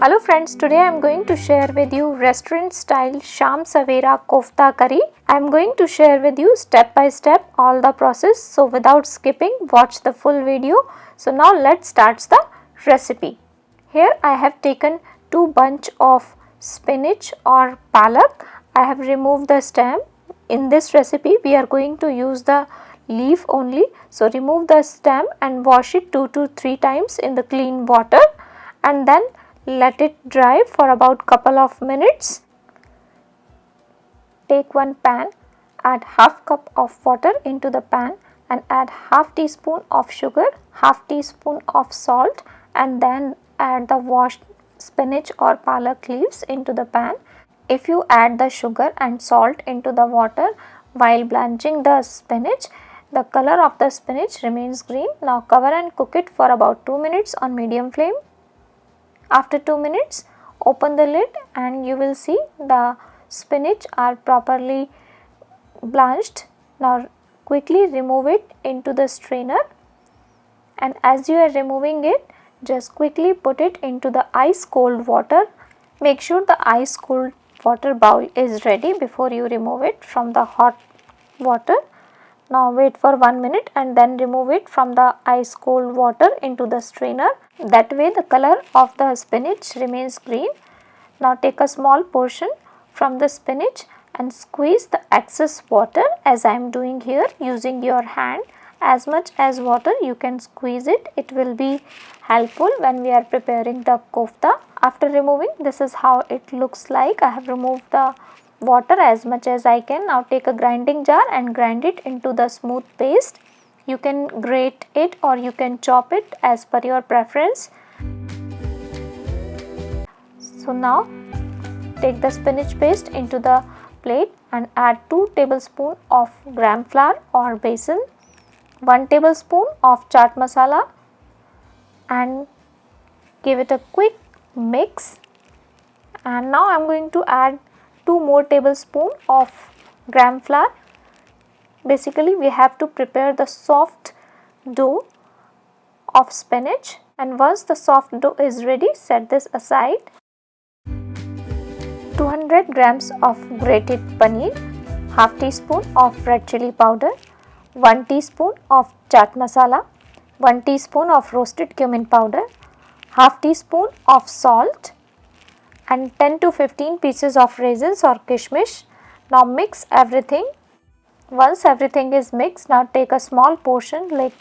Hello friends, today I am going to share with you restaurant style Sham Savera Kofta curry. I am going to share with you step by step all the process, so without skipping watch the full video. So now let's start the recipe. Here I have taken 2 bunch of spinach or palak. I have removed the stem. In this recipe we are going to use the leaf only. So remove the stem and wash it 2 to 3 times in the clean water and then let it dry for about couple of minutes. Take one pan, add half cup of water into the pan and add half teaspoon of sugar, half teaspoon of salt and then add the washed spinach or palak leaves into the pan. If you add the sugar and salt into the water while blanching the spinach, the color of the spinach remains green. Now cover and cook it for about 2 minutes on medium flame. After 2 minutes, open the lid and you will see the spinach are properly blanched. Now quickly remove it into the strainer, and as you are removing it, just quickly put it into the ice cold water. Make sure the ice cold water bowl is ready before you remove it from the hot water. Now wait for 1 minute and then remove it from the ice cold water into the strainer. That way the color of the spinach remains green. Now take a small portion from the spinach and squeeze the excess water as I am doing here using your hand. As much as water you can squeeze it. It will be helpful when we are preparing the kofta. After removing, this is how it looks like. I have removed the water as much as I can. Now take a grinding jar and grind it into the smooth paste. You can grate it or you can chop it as per your preference. So now take the spinach paste into the plate and add 2 tablespoons of gram flour or besan, 1 tablespoon of chaat masala and give it a quick mix. And now I am going to add 2 more tablespoons of gram flour. Basically we have to prepare the soft dough of spinach, and once the soft dough is ready, set this aside. 200 grams of grated paneer, half teaspoon of red chili powder, 1 teaspoon of chaat masala, 1 teaspoon of roasted cumin powder, half teaspoon of salt and 10 to 15 pieces of raisins or kishmish. Now mix everything. Once everything is mixed, now take a small portion like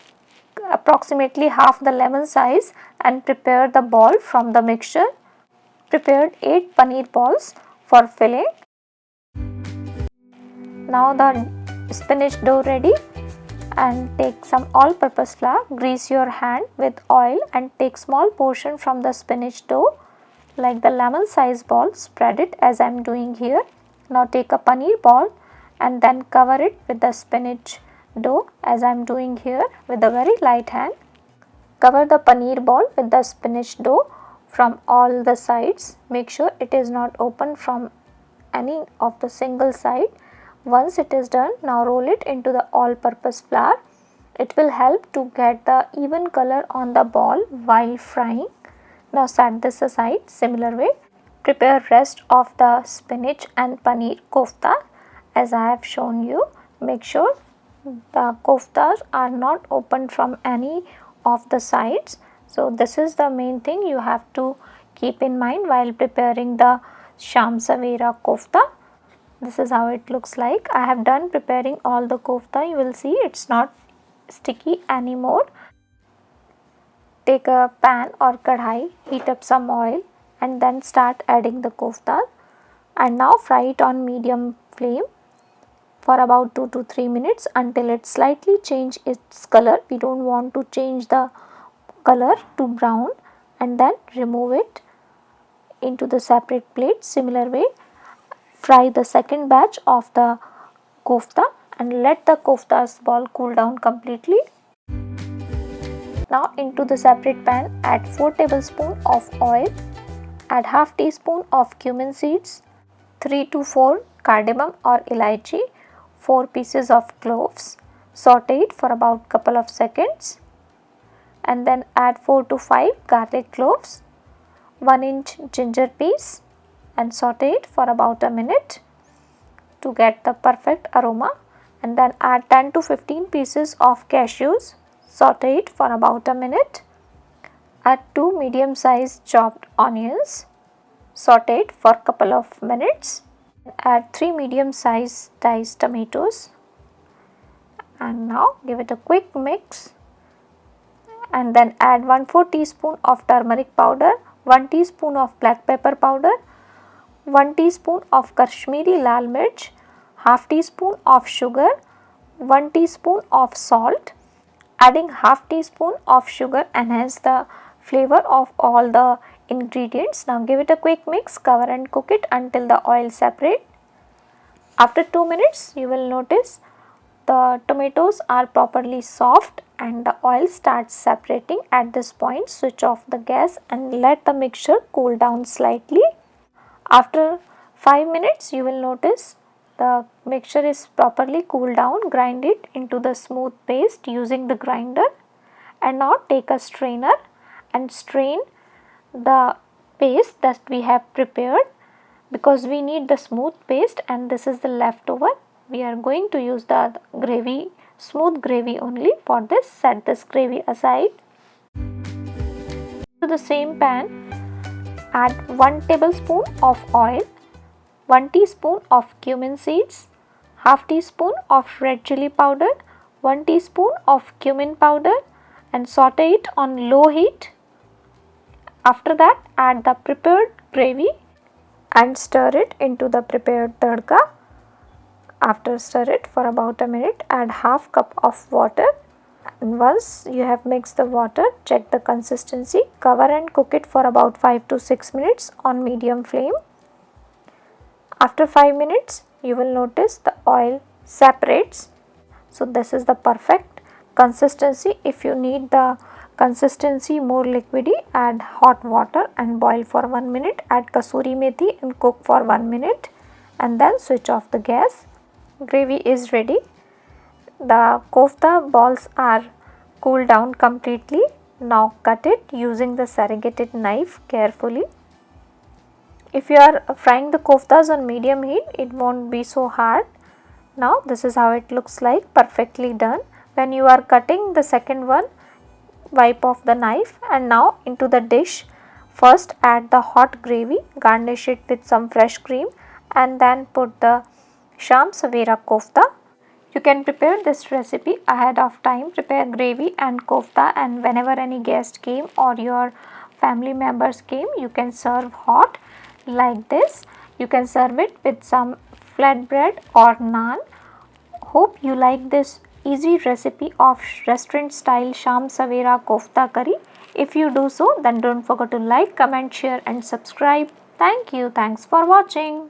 approximately half the lemon size and prepare the ball from the mixture. Prepared 8 paneer balls for filling. Now the spinach dough ready, and take some all purpose flour. Grease your hand with oil and take small portion from the spinach dough like the lemon size ball. Spread it as I am doing here. Now take a paneer ball and then cover it with the spinach dough as I am doing here with a very light hand. Cover the paneer ball with the spinach dough from all the sides. Make sure it is not open from any of the single side. Once it is done, now roll it into the all purpose flour. It will help to get the even color on the ball while frying. Now set this aside. Similar way, prepare rest of the spinach and paneer kofta as I have shown you. Make sure the koftas are not open from any of the sides. So this is the main thing you have to keep in mind while preparing the Sham Savera kofta. This is how it looks like. I have done preparing all the kofta. You will see it's not sticky anymore. Take a pan or kadhai, heat up some oil and then start adding the kofta, and now fry it on medium flame for about 2 to 3 minutes until it slightly change its color. We don't want to change the color to brown, and then remove it into the separate plate. Similar way, fry the second batch of the kofta and let the kofta's ball cool down completely. Now into the separate pan add 4 tablespoons of oil, add half teaspoon of cumin seeds, 3 to 4 cardamom or elaichi, 4 pieces of cloves. Saute it for about couple of seconds and then add 4 to 5 garlic cloves, 1-inch ginger piece and saute it for about a minute to get the perfect aroma, and then add 10 to 15 pieces of cashews, saute it for about a minute. Add 2 medium sized chopped onions, saute it for a couple of minutes. Add 3 medium sized diced tomatoes, and now give it a quick mix, and then add 1/4 teaspoon of turmeric powder, 1 teaspoon of black pepper powder, 1 teaspoon of Kashmiri lal mirch, half teaspoon of sugar, 1 teaspoon of salt. Adding half teaspoon of sugar enhance the flavor of all the ingredients. Now give it a quick mix, cover and cook it until the oil separate. After 2 minutes you will notice the tomatoes are properly soft and the oil starts separating. At this point switch off the gas and let the mixture cool down slightly. After 5 minutes you will notice the mixture is properly cooled down. Grind it into the smooth paste using the grinder, and now take a strainer and strain the paste that we have prepared, because we need the smooth paste and this is the leftover. We are going to use the gravy, smooth gravy only for this. Set this gravy aside. To the same pan, add 1 tablespoon of oil, 1 teaspoon of cumin seeds, half teaspoon of red chili powder, 1 teaspoon of cumin powder, and saute it on low heat. After that add the prepared gravy and stir it into the prepared tadka. After stir it for about a minute, add half cup of water, and once you have mixed the water, check the consistency, cover and cook it for about 5 to 6 minutes on medium flame. After 5 minutes you will notice the oil separates. So this is the perfect consistency. If you need the consistency more liquidy, add hot water and boil for 1 minute. Add kasuri methi and cook for 1 minute and then switch off the gas. Gravy is ready. The kofta balls are cooled down completely. Now cut it using the sargated knife carefully. If you are frying the koftas on medium heat, it won't be so hard. Now this is how it looks like, perfectly done. When you are cutting the second one, wipe off the knife, and now into the dish. First add the hot gravy, garnish it with some fresh cream, and then put the Sham Savera kofta. You can prepare this recipe ahead of time. Prepare gravy and kofta, and whenever any guest came or your family members came, you can serve hot like this. You can serve it with some flatbread or naan. Hope you like this easy recipe of restaurant style Sham Savera kofta curry. If you do so, then don't forget to like, comment, share and subscribe. Thank you. Thanks for watching.